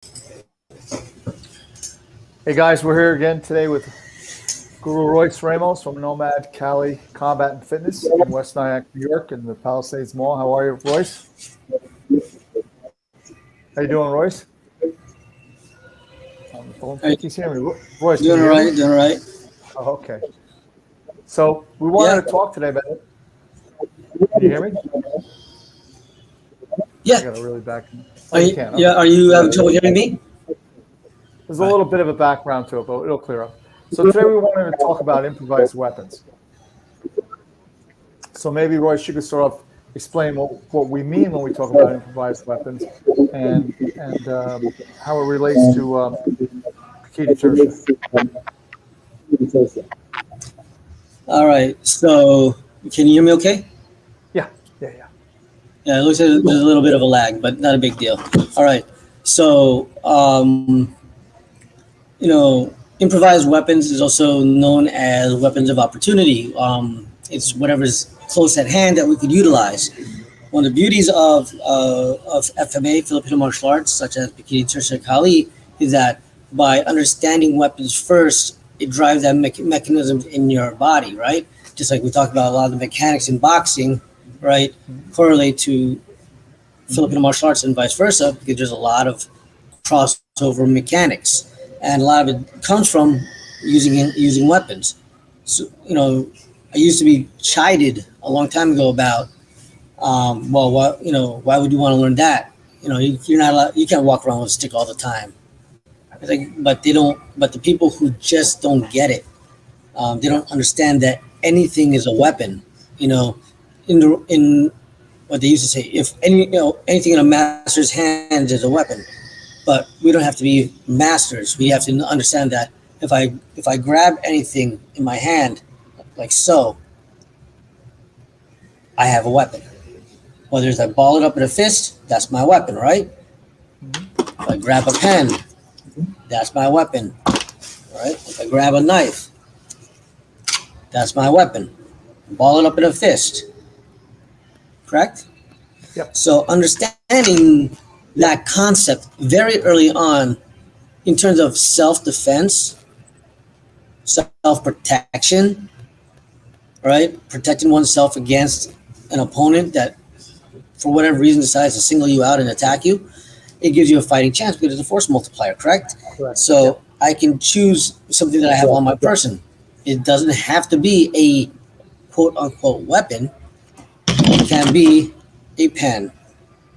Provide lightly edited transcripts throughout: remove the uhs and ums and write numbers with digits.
Hey guys, we're here again today with Guru Royce Ramos from Nomad, Cali, Combat and Fitness in West Nyack, New York, in the Palisades Mall. How are you, Royce? How you doing, Royce? On the phone. Hey, can you hear me? Royce, doing all right, doing all right. Oh, okay. So we wanted to talk today about it. Can you hear me? Yeah. I got a really back. Are you having trouble hearing me? There's a little bit of a background to it, but it'll clear up. So today we wanted to talk about improvised weapons. So maybe, Royce, you could sort of explain what we mean when we talk about improvised weapons and how it relates to Pikiti Tertia. All right. So can you hear me okay? Yeah. Yeah, it looks like there's a little bit of a lag, but not a big deal. All right. So, improvised weapons is also known as weapons of opportunity. It's whatever's close at hand that we could utilize. One of the beauties of FMA, Filipino martial arts, such as Pikiti Tertia Kali, is that by understanding weapons first, it drives that mechanisms in your body, right? Just like we talked about a lot of the mechanics in boxing, right, correlate to Filipino martial arts and vice versa, because there's a lot of crossover mechanics, and a lot of it comes from using weapons. So, I used to be chided a long time ago about, why would you want to learn that? You're not allowed, you can't walk around with a stick all the time. It's like, but the people who just don't get it, they don't understand that anything is a weapon. In what they used to say, if anything in a master's hands is a weapon. But we don't have to be masters. We have to understand that if I grab anything in my hand, like so, I have a weapon. Whether it's I ball it up in a fist, that's my weapon, right? If I grab a pen, that's my weapon, right? If I grab a knife, that's my weapon. Ball it up in a fist, correct? Yep. So understanding that concept very early on in terms of self-defense, self-protection, right? Protecting oneself against an opponent that for whatever reason decides to single you out and attack you, it gives you a fighting chance because it's a force multiplier, correct? So I can choose something that I have on my person. It doesn't have to be a quote-unquote weapon. It can be a pen,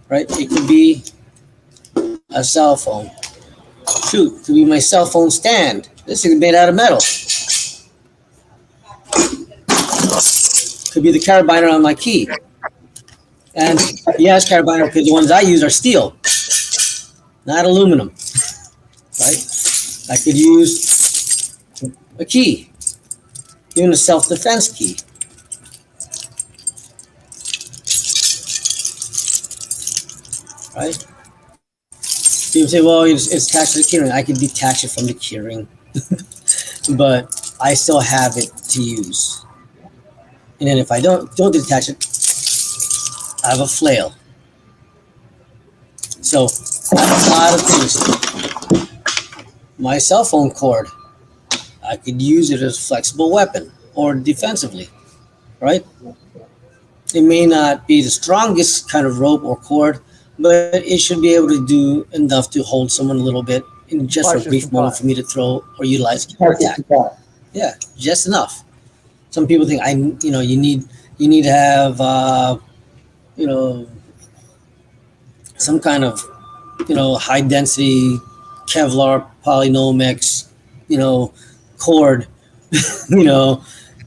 right? It could be a cell phone. Shoot, it could be my cell phone stand. This is made out of metal. Could be the carabiner on my key. And yes, carabiner, because the ones I use are steel, not aluminum, right? I could use a key, even a self-defense key. Right? People say, well, it's attached to the keyring. I can detach it from the keyring, but I still have it to use. And then if I don't detach it, I have a flail. So I have a lot of things. My cell phone cord, I could use it as a flexible weapon or defensively, right? It may not be the strongest kind of rope or cord, but it should be able to do enough to hold someone a little bit in just a brief moment for me to throw or utilize a attack. Yeah, just enough. Some people think you need to have some kind of high density Kevlar Polynomics cord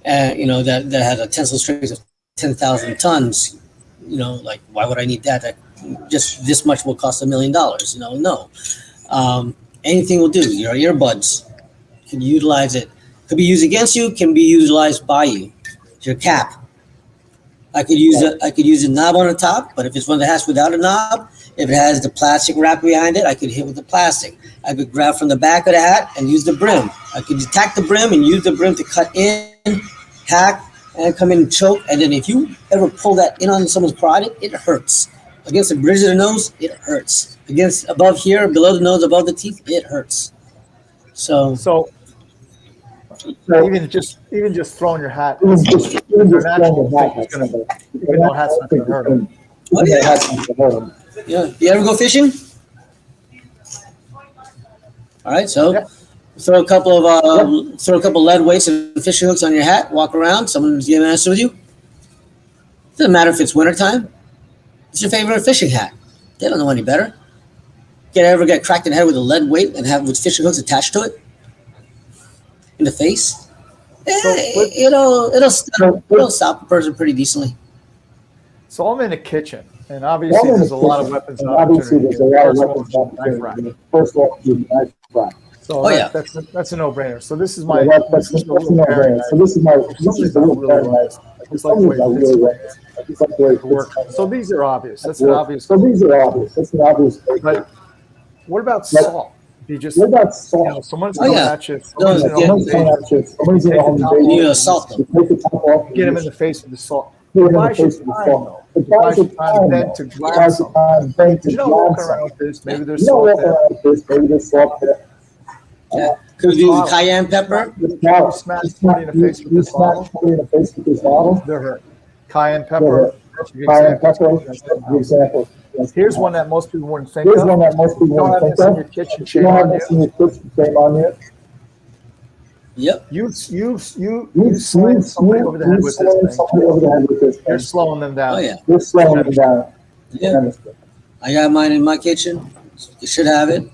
that has a tensile strength of 10,000 tons. Like, why would I need that? Just this much will cost $1 million. No. Anything will do. Your earbuds, you can utilize it. Could be used against you, can be utilized by you. Your cap. I could use a knob on the top, but if it's one that has without a knob, if it has the plastic wrap behind it, I could hit with the plastic. I could grab from the back of the hat and use the brim. I could attack the brim and use the brim to cut in, hack, and come in and choke. And then if you ever pull that in on someone's parotid, it hurts. Against the bridge of the nose, it hurts. Against above here, below the nose, above the teeth, it hurts. So even just throwing your hat, their natural instinct is going to, even though hat's not going to hurt them. oh yeah. Yeah. You ever go fishing? All right, so Yeah. throw a couple of lead weights and fishing hooks on your hat. Walk around. Someone's giving an answer with you. Doesn't matter if it's wintertime. It's your favorite fishing hat. They don't know any better. Ever get cracked in the head with a lead weight and have with fishing hooks attached to it in the face? It'll stop a person pretty decently. So I'm in the kitchen, and obviously there's a lot of weapons and opportunities. First of all, knife rack. So that's a no-brainer. So this is my this is the no-brainer. So this is the really nice. It's like the way it works. So these are obvious. That's an obvious. But what about salt? You just someone's coming at you. Someone's you assault them. Get them in the face with the salt. Why should time then to grab something? You don't walk around with this. Maybe there's salt there. Yeah. Could we do cayenne pepper? Smash somebody in the face with this bottle. They're hurt. Cayenne pepper. Example. Here's one that most people wouldn't think of. Don't have this in your kitchen. Shame on you. Yep. You slam somebody over the head with this thing. You're slowing them down. Oh yeah. You're slowing them down. Yeah. I got mine in my kitchen. You should have it.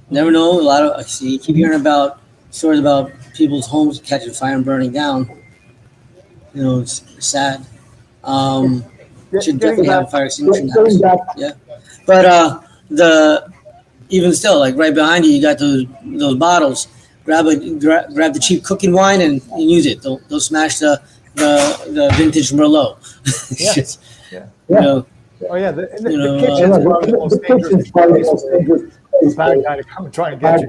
Never know. You keep hearing about stories about people's homes catching fire and burning down. It's sad. Should definitely have a fire extinguisher in the house. Yeah. But even still, like right behind you got those bottles. Grab the cheap cooking wine and use it. Don't smash the vintage Merlot. Oh yeah, the kitchen is probably the most dangerous. It's bad guy to come and try and get you.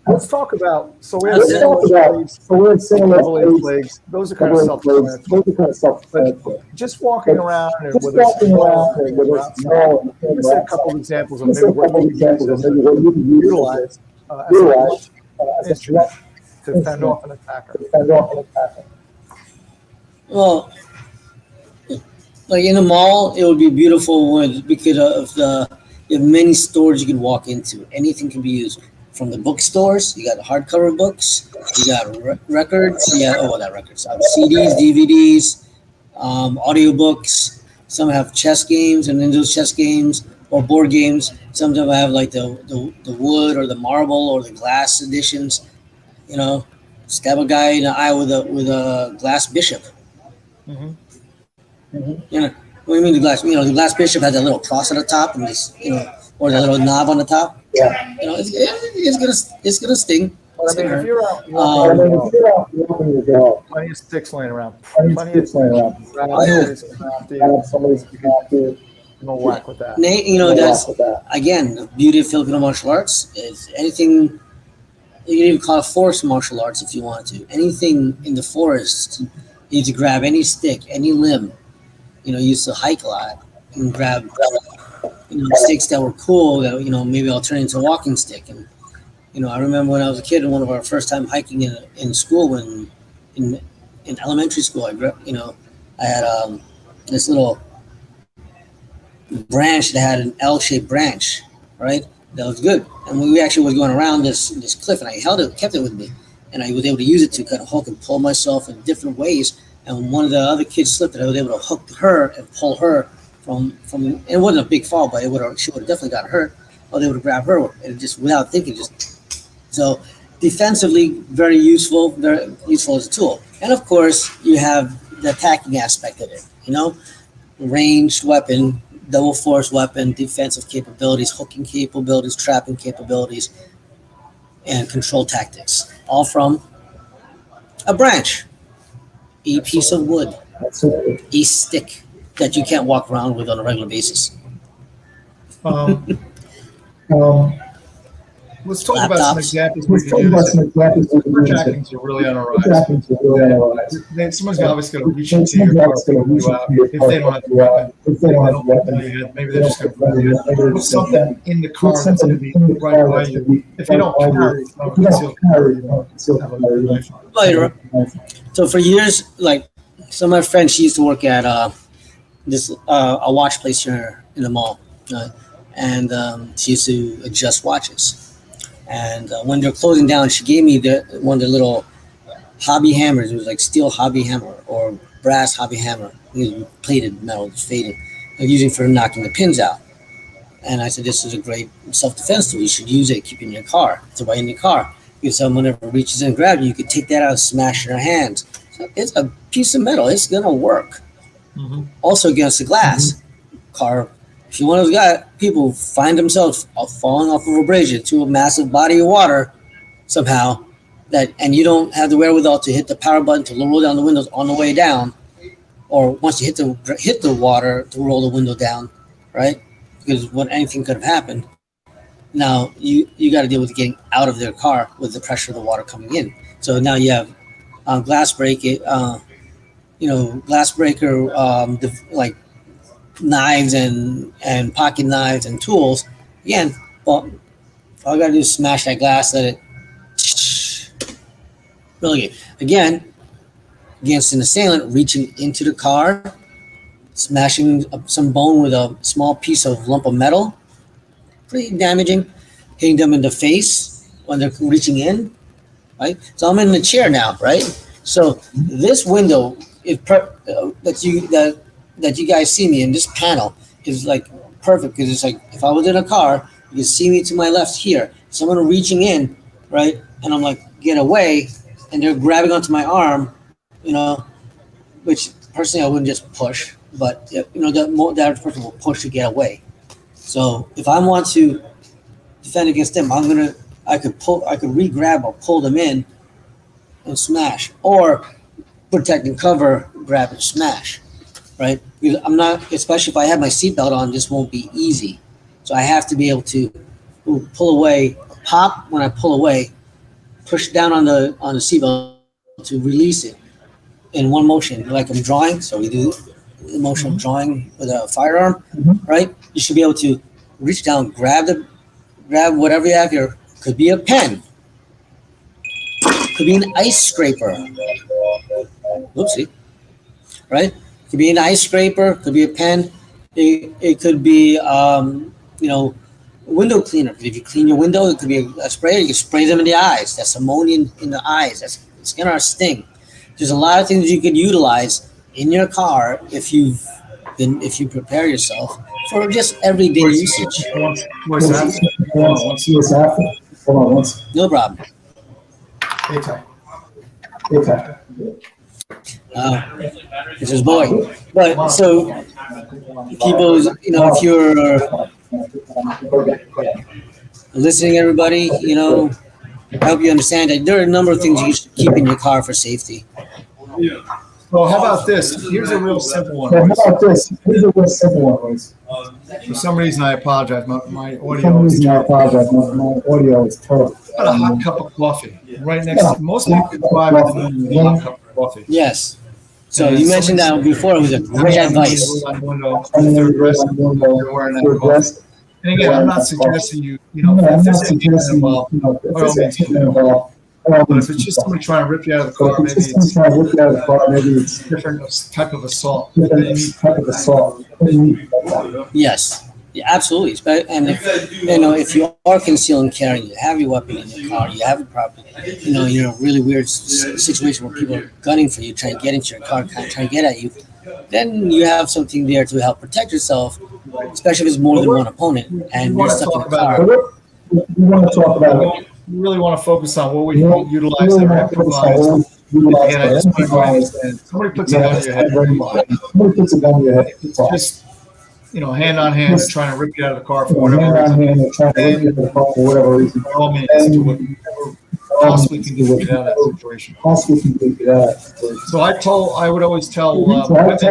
Let's talk about. So we have single legs. Those are kind of self-explanatory. Just walking around and whether it's small, let's say a couple of examples of maybe what you can utilize as an instrument to fend off an attacker. Well, like in the mall, it would be beautiful because you have many stores you can walk into. Anything can be used. From the bookstores, you got hardcover books, you got records, not records, CDs, DVDs, audiobooks. Some have chess games, and in those chess games or board games, some of them have like the wood or the marble or the glass editions. Stab a guy in the eye with a glass bishop. Mm-hmm. Mm-hmm. What do you mean the glass? The glass bishop has a little cross at the top and this, or the little knob on the top. Yeah. It's gonna sting. Well, if you're out walking your dog, plenty of sticks laying around. Somebody's gonna have to whack with that. That's again the beauty of Filipino martial arts is anything. You can even call it forest martial arts if you want to. Anything in the forest, you need to grab any stick, any limb. Used to hike a lot and grab sticks that were cool that maybe I'll turn into a walking stick. And I remember when I was a kid and one of our first time hiking in school in elementary school, I had this little branch that had an L-shaped branch, right? That was good. And we actually was going around this cliff and I kept it with me, and I was able to use it to kind of hook and pull myself in different ways. And one of the other kids slipped and I was able to hook her and pull her from it wasn't a big fall, but she would have definitely got hurt. Or they would have grabbed her and just without thinking, so defensively very useful as a tool. And of course you have the attacking aspect of it, ranged weapon, double force weapon, defensive capabilities, hooking capabilities, trapping capabilities, and control tactics, all from a branch, a piece of wood, a stick that you can't walk around with on a regular basis. let's talk about some examples we can use. Carjackings are really on a rise. Someone's obviously going to reach into your car if they don't have the weapon. Maybe they're just going to put something in the car that's going to be right by you. If you don't carry, so for years, like some of my friends, she used to work at this a watch place here in the mall, and she used to adjust watches. And when they're closing down, she gave me one of the little hobby hammers. It was like steel hobby hammer or brass hobby hammer. It was plated metal, it's faded. I was using for knocking the pins out. And I said, this is a great self-defense tool. You should use it, keep it in your car. It's right in your car. If someone ever reaches in and grabs you, you could take that out and smash in your hands. So it's a piece of metal. It's going to work. Mm-hmm. Also against the glass. Car. If you're one of those guys, people find themselves falling off of a bridge into a massive body of water somehow, and you don't have the wherewithal to hit the power button to roll down the windows on the way down, or once you hit the water to roll the window down, right? Because anything could have happened. Now you got to deal with getting out of their car with the pressure of the water coming in. So now you have glass breaker, like knives and pocket knives and tools. Again, well, all I gotta do is smash that glass, let it really good. Again, against an assailant reaching into the car, smashing some bone with a small piece of lump of metal, pretty damaging. Hitting them in the face when they're reaching in, right? So I'm in the chair now, right? So this window is that you guys see me in this panel is like perfect, because it's like if I was in a car, you can see me to my left here. Someone reaching in, right? And I'm like, get away, and they're grabbing onto my arm, which personally I wouldn't just push, but that person will push to get away. So if I want to defend against them, I could re-grab or pull them in and smash, or protect and cover, grab and smash. Right? Because I'm not, especially if I have my seatbelt on, this won't be easy. So I have to be able to pull away, pop when I pull away, push down on the seatbelt to release it in one motion, like I'm drawing. So we do the motion of drawing with a firearm, right? You should be able to reach down, grab whatever you have here. Could be a pen, could be an ice scraper. Oopsie, right? Could be an ice scraper, could be a pen. It could be, window cleaner. If you clean your window, it could be a sprayer. You can spray them in the eyes. That's ammonia in the eyes. It's going to sting. There's a lot of things you can utilize in your car if you prepare yourself for just everyday usage. No problem. It's his boy. But so people, if you're listening, everybody, I hope you understand that there are a number of things you should keep in your car for safety. Well, how about this? Here's a real simple one. For some reason, I apologize. My audio is terrible. Got a hot cup of coffee right next to most people can drive with a hot cup of coffee. Yes. So you mentioned that before. It was a great advice. And again, I'm not suggesting if there's anything involved, by all means, but if it's just somebody trying to rip you out of the car, maybe it's a different type of assault. Yes. Yeah, absolutely. And if you are concealing carrying, you have your weapon in your car, you have it properly, you're in a really weird situation where people are gunning for you, trying to get into your car, trying to get at you, then you have something there to help protect yourself, especially if it's more than one opponent and you're stuck in the car. We really want to focus on what we utilize that are improvised. And I just want to understand. Somebody puts a gun to your head. It's just, hand on hand, they're trying to rip you out of the car for whatever reason. By all means, possibly can do to get out of that situation. So I would always tell women, always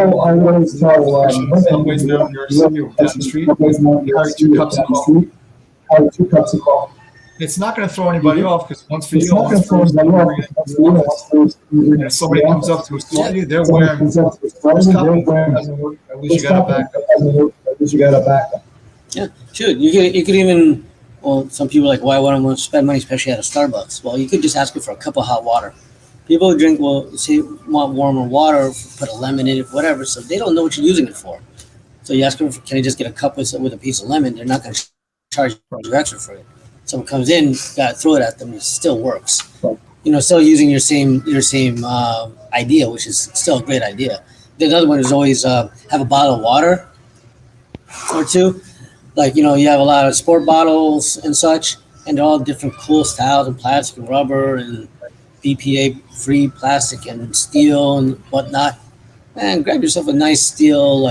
know you're down the street, carry 2 cups of coffee. it's not going to throw anybody off because once for you, and if somebody comes up to assault you, they're wearing. At least you got a backup. Yeah, shoot. You could even. Well, some people are like, why would I want to spend money, especially at a Starbucks? Well, you could just ask them for a cup of hot water. People who drink want warmer water, put a lemon in it, whatever. So they don't know what you're using it for. So you ask them, can I just get a cup with a piece of lemon? They're not going to charge you extra for it. Someone comes in, got to throw it at them. It still works. Still using your same idea, which is still a great idea. The other one is always have a bottle of water or two. Like, you have a lot of sport bottles and such, and they're all different cool styles and plastic and rubber and BPA-free plastic and steel and whatnot. And grab yourself a nice steel,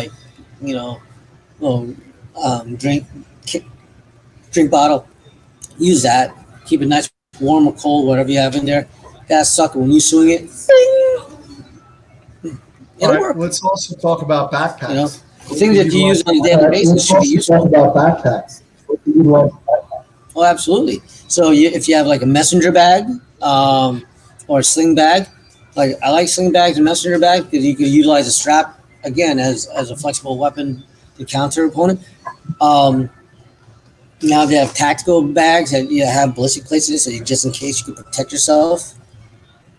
little drink bottle. Use that. Keep it nice, warm or cold, whatever you have in there. That sucker, when you swing it, it'll work. Let's also talk about backpacks. The things that you use on a daily basis should be useful. Talk about backpacks. Oh, absolutely. So if you have like a messenger bag or a sling bag, like I like sling bags and messenger bags because you can utilize a strap again as a flexible weapon to counter opponent. Now they have tactical bags that you have ballistic plates in it, so just in case you can protect yourself,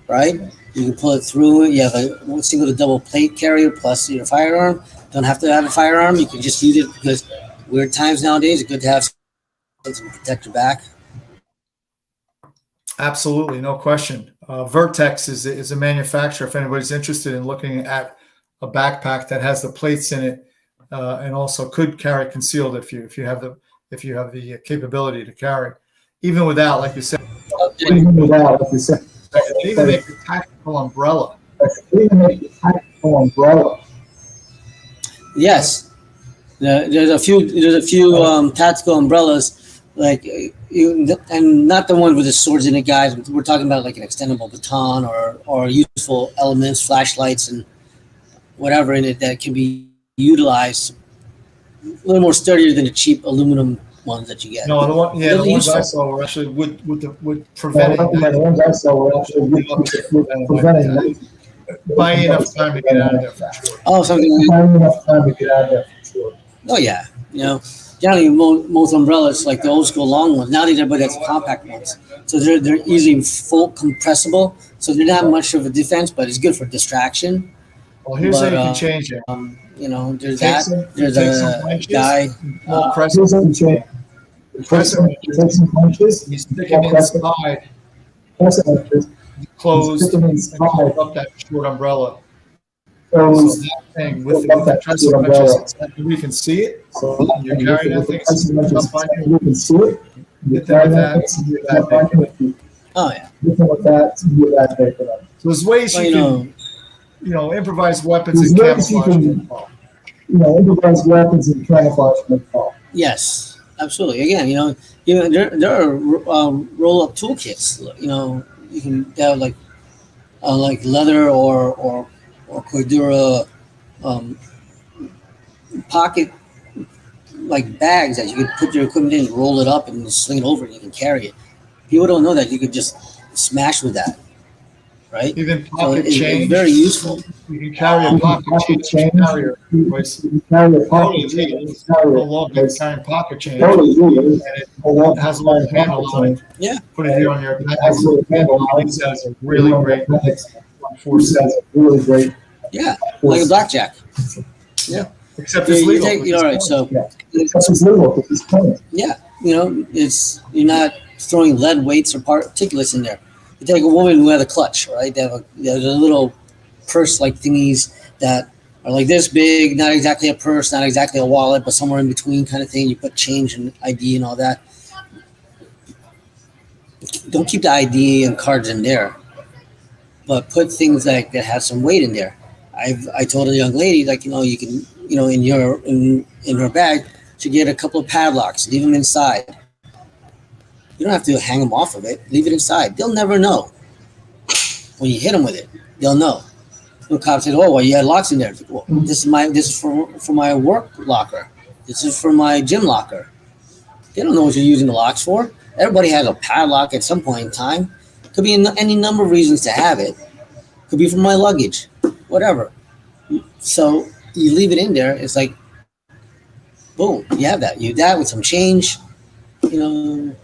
right? You can pull it through. You have a single to double plate carrier plus your firearm. Don't have to have a firearm. You can just use it because weird times nowadays. It's good to have something to protect your back. Absolutely, no question. Vertex is a manufacturer. If anybody's interested in looking at a backpack that has the plates in it and also could carry concealed if you have the capability to carry, even without, like you said, they even make a tactical umbrella. Yes, there's a few tactical umbrellas, and not the ones with the swords in it, guys. We're talking about like an extendable baton or useful elements, flashlights, and whatever in it that can be utilized. A little more sturdier than the cheap aluminum ones that you get. No, the ones I saw were actually would prevent it. The ones I saw were actually preventing. Buying enough time to get out of there for sure. Oh, something. Buying enough time to get out of there for sure. Oh yeah, generally most umbrellas like the old school long ones. Nowadays everybody has compact ones, so they're easily full compressible. So they're not much of a defense, but it's good for distraction. Well, here's how you can change it. There's there's a guy. Press it. You stick it inside. Closed and hold up that short umbrella. So that thing with the pressing punches, we can see it. So you're carrying that thing. We can see it. Get that Oh yeah. So there's ways you can, improvise weapons and camouflage. Yes, absolutely. Again, there are roll-up toolkits. You can have like leather or Cordura pocket like bags that you can put your equipment in, roll it up, and sling it over, and you can carry it. People don't know that you could just smash with that, right? Even pocket change. It's very useful. You can carry a pocket change carrier. No longer carrying pocket change. And it has a little handle on it. Yeah. Put it here on your back. Has a little handle on it. It's really great. Yeah, like a blackjack. Yeah. Except it's legal. All right, so it's legal. Yeah, you're not throwing lead weights or particulates in there. You take a woman who has a clutch, right? They have a little purse-like thingies that are like this big, not exactly a purse, not exactly a wallet, but somewhere in between kind of thing. You put change and ID and all that. Don't keep the ID and cards in there, but put things that have some weight in there. I told a young lady, you can, in her bag, to get a couple of padlocks, leave them inside. You don't have to hang them off of it. Leave it inside. They'll never know. When you hit them with it, they'll know. The cop said, "Oh, well, you had locks in there." Well, this is for my work locker. This is for my gym locker. They don't know what you're using the locks for. Everybody has a padlock at some point in time. Could be any number of reasons to have it. Could be for my luggage, whatever. So you leave it in there. It's like, boom, you have that. You that with some change, you know,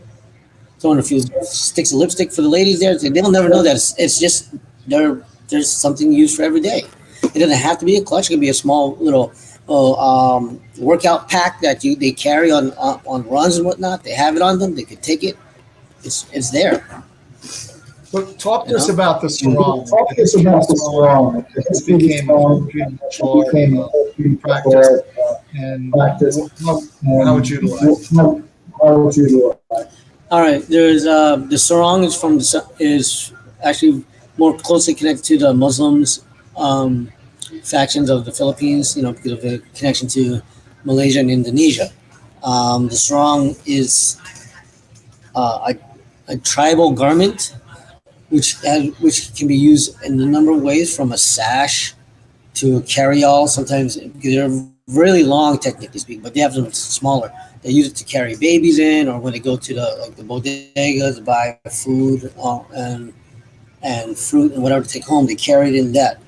throwing a few sticks of lipstick for the ladies there. They'll never know that it's just there's something used for every day. It doesn't have to be a clutch. It can be a small little workout pack that they carry on runs and whatnot. They have it on them. They could take it. It's there. But talk to us about the sarong. Talk to us about the sarong. It became a practice, and how it's utilized. All right, there's the sarong is actually more closely connected to the Muslims factions of the Philippines, because of the connection to Malaysia and Indonesia. The sarong is a tribal garment, which can be used in a number of ways, from a sash to a carry-all. Sometimes they're really long, technically speaking, but they have them smaller. They use it to carry babies in, or when they go to the bodegas to buy food and fruit and whatever to take home. They carry it in that,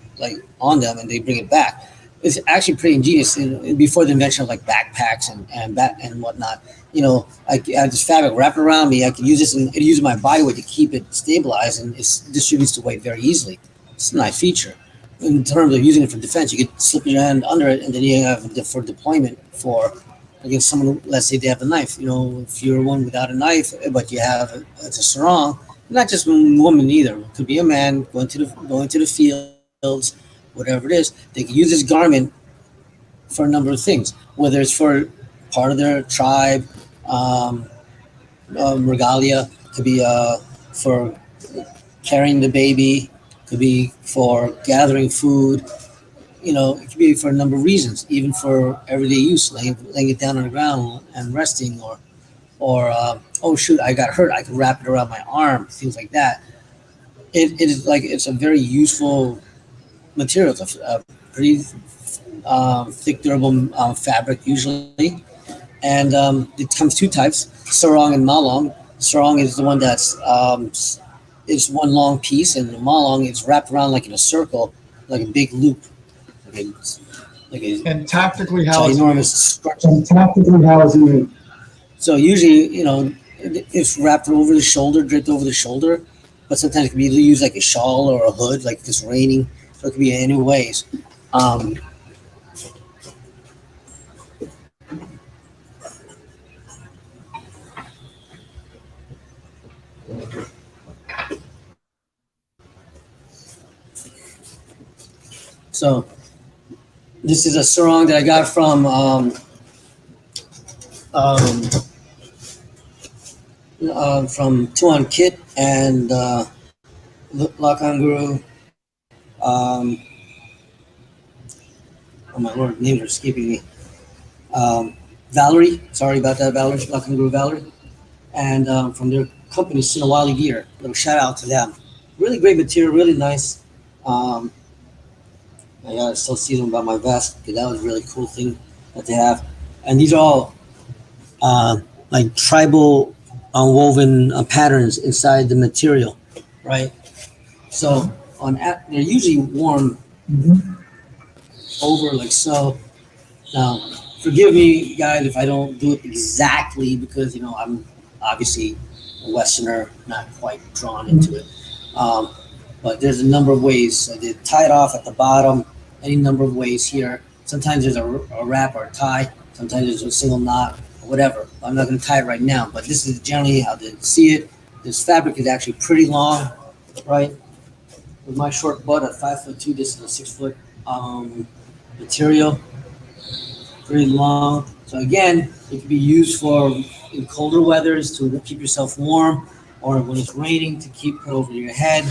on them, and they bring it back. It's actually pretty ingenious. Before the invention of backpacks and whatnot, I have this fabric wrapped around me. I can use this, and it uses my body weight to keep it stabilized, and it distributes the weight very easily. It's a nice feature. In terms of using it for defense, you could slip your hand under it, and then you have it for deployment against someone. Let's say they have a knife. If you're one without a knife, but you have it's a sarong. Not just a woman either. It could be a man going to the fields, whatever it is. They can use this garment for a number of things, whether it's for part of their tribe, regalia, could be for carrying the baby, could be for gathering food. It could be for a number of reasons, even for everyday use, laying it down on the ground and resting, or oh shoot, I got hurt, I can wrap it around my arm, things like that. It's a very useful material. It's a pretty thick, durable fabric usually, and it comes two types: sarong and malong. Sarong is the one that's is one long piece, and the malong is wrapped around like in a circle, like a big loop, and tactically, how is it? So usually, it's wrapped over the shoulder, draped over the shoulder, but sometimes it can be used like a shawl or a hood, like if it's raining. So it can be any ways. So this is a sarong that I got from Tuan Kit and Lakanguru. Oh my lord, names are escaping me. Valerie, sorry about that, Valerie, Lakanguru Valerie, and from their company Sinawali Gear. Little shout out to them. Really great material, really nice. I gotta still see them about my vest, because that was a really cool thing that they have. And these are all like tribal woven patterns inside the material, right? So they're usually worn over like so. Now, forgive me, guys, if I don't do it exactly, because I'm obviously a Westerner, not quite drawn into it. But there's a number of ways. So they tie it off at the bottom, any number of ways here. Sometimes there's a wrap or a tie. Sometimes there's a single knot, or whatever. I'm not going to tie it right now, but this is generally how they see it. This fabric is actually pretty long, right? With my short butt at 5'2", this is a 6 foot material, pretty long. So again, it can be used in colder weathers to keep yourself warm, or when it's raining to keep it over your head.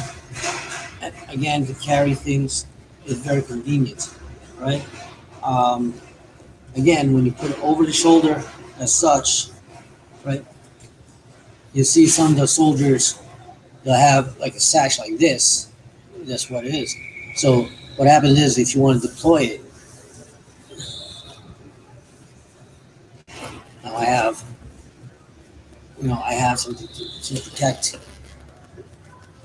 And again, to carry things is very convenient, right? Again, when you put it over the shoulder as such, right? You see some of the soldiers, they'll have like a sash like this. That's what it is. So what happens is, if you want to deploy it, now I have I have something to protect.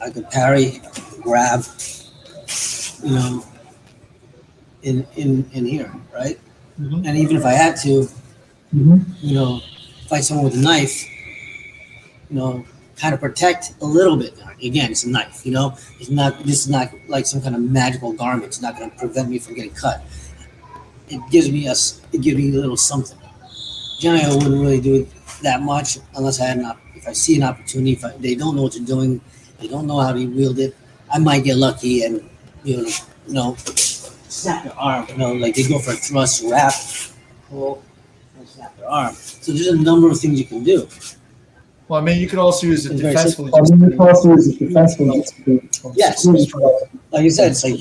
I could parry, grab, you know, in here, right? Mhm. And even if I had to, fight someone with a knife, kind of protect a little bit. Again, it's a knife, It's not. This is not like some kind of magical garment. It's not going to prevent me from getting cut. It gives me a little something. Generally, I wouldn't really do it that much unless I had if I see an opportunity. If they don't know what you're doing, they don't know how to wield it. I might get lucky and snap their arm. Like they go for a thrust, wrap, pull, and snap their arm. So there's a number of things you can do. Well, I mean, you could also use it It's very defensively. Yes. Like you said, it's like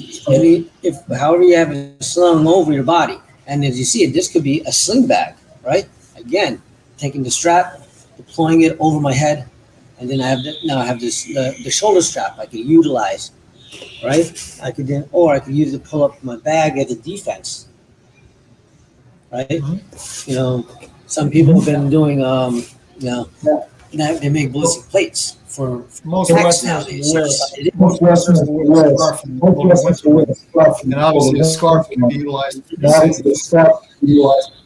if however you have it slung over your body, and as you see it, this could be a sling bag, right? Again, taking the strap, deploying it over my head, and then I have this the shoulder strap I could utilize, right? I could use it to pull up my bag as a defense, right? Mhm. Some people have been doing they make ballistic plates for Most tanks Westerners nowadays. wear a scarf, and obviously a scarf can be utilized for the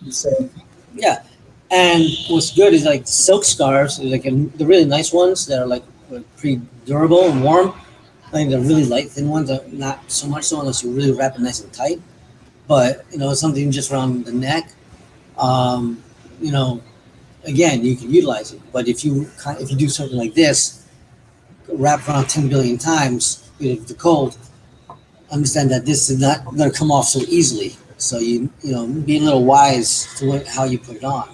same. Yeah, and what's good is like silk scarves, like the really nice ones that are like pretty durable and warm. I think the really light thin ones are not so much so unless you really wrap it nice and tight. But something just around the neck, um, you know, again you can utilize it. But if you do something like this, wrap around 10 billion times with the cold, understand that this is not going to come off so easily. So be a little wise to how you put it on.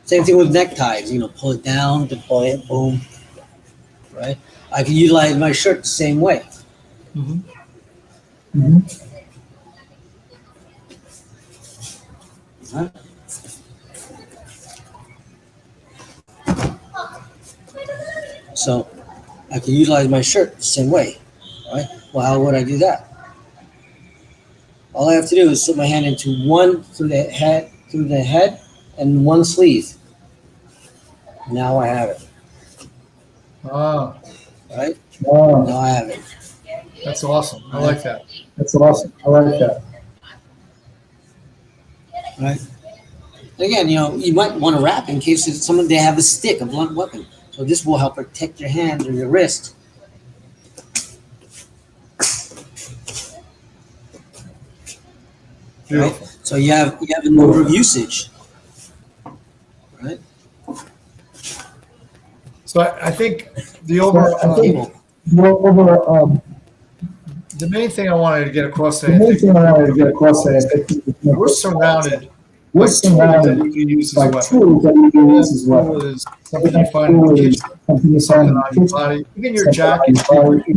Same thing with neckties. Pull it down, deploy it, boom. Right. I can utilize my shirt the same way. Mm-hmm. Huh? So I can utilize my shirt the same way. Right. Well, how would I do that? All I have to do is slip my hand into one through the head, and one sleeve. Now I have it. Ah, right. Now I have it. That's awesome. I like that. Right. Again, you might want to wrap in case they have a stick, a blunt weapon. So this will help protect your hand or your wrist. Beautiful. Right? So you have a number of usage. Right. So I think the main thing I wanted to get across today, we're surrounded by tools that we can use as weapons. Something you find in the kitchen, something on your body, even your jacket. Pretty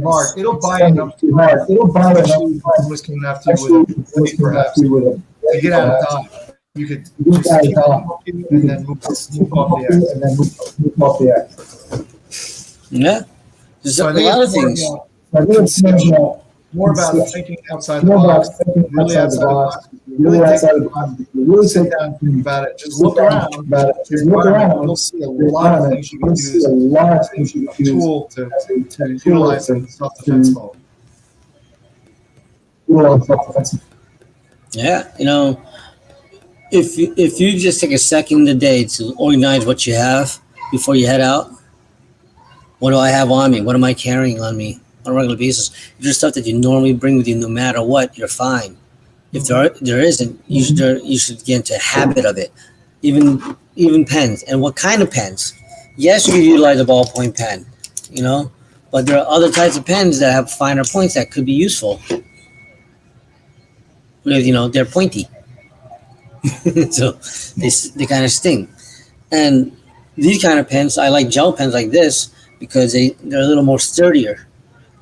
hard. It'll buy enough time. Someone's coming after you with perhaps to get out of time. You could just keep walking and then move off the exit. Yeah. There's a lot of things. More about thinking outside the box, really outside the box. Really sit down and think about it. Just look around. You'll see a lot of things you can use as a tool to utilize in self-defense mode. Yeah, if you just take a second a day to organize what you have before you head out. What do I have on me? What am I carrying on me on a regular basis? If there's stuff that you normally bring with you, no matter what, you're fine. If there isn't, you should get into a habit of it. Even pens, and what kind of pens? Yes, you can utilize a ballpoint pen, but there are other types of pens that have finer points that could be useful. Because they're pointy, so they kind of sting. And these kind of pens, I like gel pens like this, because they're a little more sturdier.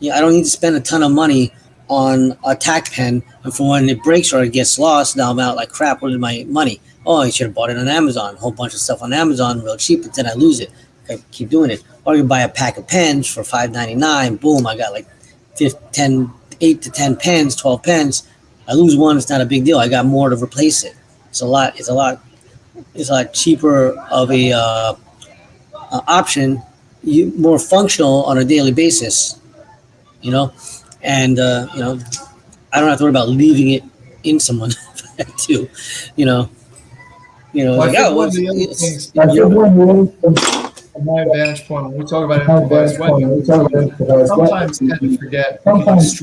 I don't need to spend a ton of money on a tack pen, and for when it breaks or it gets lost, now I'm out like crap. Where's my money? Oh, I should have bought it on Amazon. A whole bunch of stuff on Amazon real cheap, but then I lose it. I keep doing it. Or you buy a pack of pens for $5.99. Boom, I got like 8 to 10 pens, 12 pens. I lose one, it's not a big deal. I got more to replace it. It's a lot is a lot cheaper of a option, more functional on a daily basis. You know, and you know, I don't have to worry about leaving it in someone too. You know, Well, I it's like, think oh, one of the other things, From from my vantage point, when we talk about improvised weapons, sometimes tend to forget we can use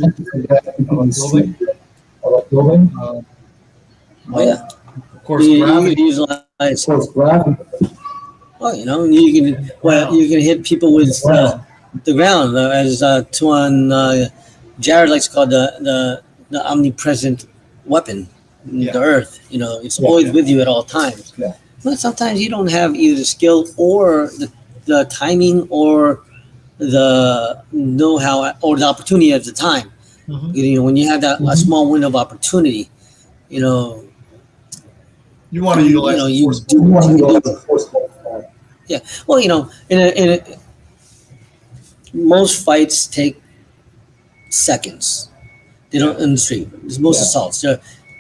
street of a building. oh yeah, Of course, you gravity. can utilize. Well, you can hit people with the ground, as Tuan Jared likes to call the omnipresent weapon, Yeah. the earth. It's always with you at all times. Yeah. But sometimes you don't have either the skill or the timing or the know-how or the opportunity at the time. Mhm. When you have that a small window of opportunity, you You want to utilize the you force. do what you do. Yeah. Well, most fights take seconds. They don't in the street. Most assaults.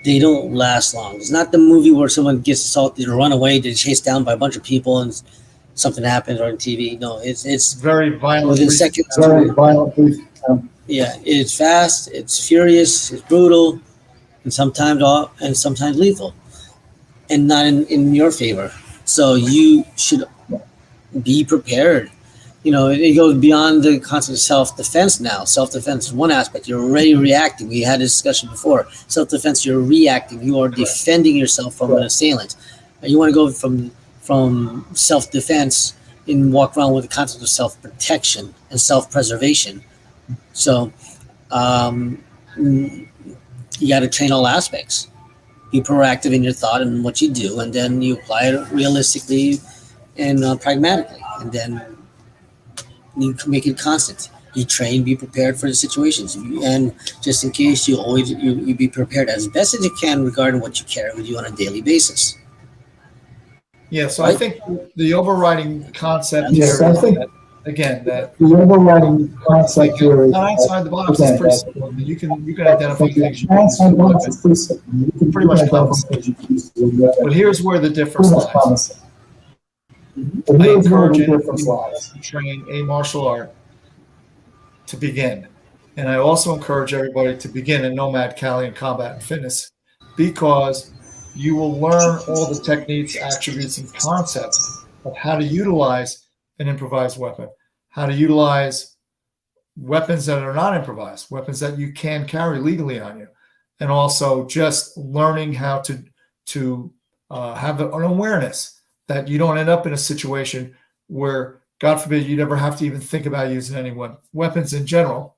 They don't last long. It's not the movie where someone gets assaulted or run away, they're chased down by a bunch of people and something happens on TV. No, it's Very violent. within seconds. Very violently. Yeah, it's fast, it's furious, it's brutal, and sometimes lethal, and not in your favor. So you should be prepared. It goes beyond the concept of self-defense now. Self-defense is one aspect. You're already reacting. We had a discussion before. Self-defense, you're reacting. You are defending yourself from an assailant. And you want to go from self-defense and walk around with the concept of self-protection and self-preservation. So you got to train all aspects. Be proactive in your thought and what you do, and then you apply it realistically and pragmatically, and then you can make it constant. You train, be prepared for the situations, and just in case, you be prepared as best as you can regarding what you carry with you on a daily basis. Yeah, so I think the overriding concept Yes, here I is think that, again, that the overriding concept here is not outside the box is pretty simple. You can identify things you can use outside for the box is weapons. pretty simple. You can Pretty much identify promise. things you can use to do But here's where the difference pretty much lies. promising. But I here's where encourage the anyone difference lies. to train a martial art to begin. And I also encourage everybody to begin in Nomad, Cali, and Combat and Fitness, because you will learn all the techniques, attributes, and concepts of how to utilize an improvised weapon, how to utilize weapons that are not improvised, weapons that you can carry legally on you, and also just learning how to have an awareness that you don't end up in a situation where, God forbid, you never have to even think about using any weapons in general.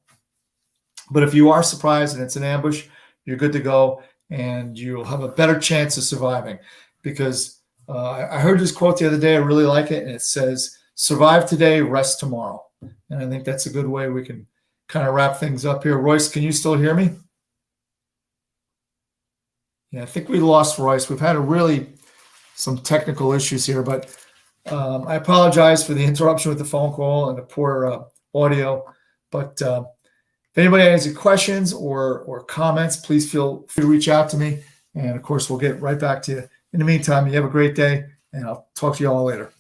But if you are surprised and it's an ambush, you're good to go, and you'll have a better chance of surviving. Because I heard this quote the other day. I really like it, and it says, "Survive today, rest tomorrow." And I think that's a good way we can kind of wrap things up here. Royce, can you still hear me? Yeah, I think we lost Royce. We've had some technical issues here, but I apologize for the interruption with the phone call and the poor audio. But if anybody has any questions or comments, please feel free to reach out to me. And of course, we'll get right back to you. In the meantime, you have a great day, and I'll talk to you all later.